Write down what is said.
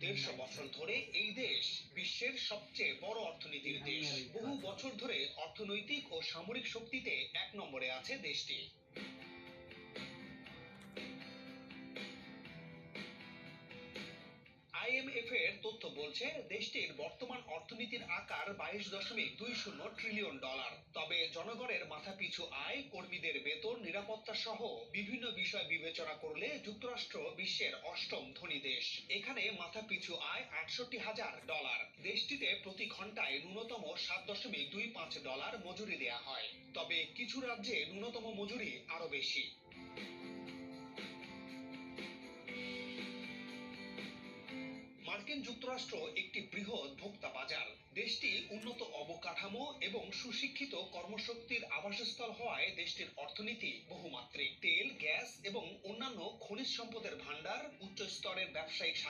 150 বছর ধরে এই দেশ বিশ্বের সবচেয়ে বড় অর্থনীতির দেশ। বহু বছর ধরে অর্থনৈতিক ও সামরিক শক্তিতে 1 নম্বরে আছে দেশটি। আইএমএফ এর তথ্য বলছে দেশটির বর্তমান অর্থনীতির আকার 22.20 ট্রিলিয়ন ডলার। তবে জনগণের মাথাপিছু আয়, কর্মীদের বেতন, নিরাপত্তা সহ বিভিন্ন বিষয় বিবেচনা করলে যুক্তরাষ্ট্র বিশ্বের 8ম ধনী দেশ। এখানে মাথাপিছু আয় $68,000। দেশটিতে প্রতি ঘন্টায় ন্যূনতম $7.25 মজুরি দেয়া হয়। তবে কিছু রাজ্যে ন্যূনতম মজুরি আরো বেশি। মার্কিন যুক্তরাষ্ট্র একটি বৃহৎ ভোক্তা বাজার। দেশটি উন্নত অবকাঠামো এবং সুশিক্ষিত কর্মশক্তির আবাসস্থল হওয়ায় দেশটির অর্থনীতি বহুমাত্রিক। তেল, গ্যাস এবং অন্যান্য খনিজ সম্পদের ভান্ডার, উচ্চ স্তরের ব্যবসায়িক স্বাধীনতা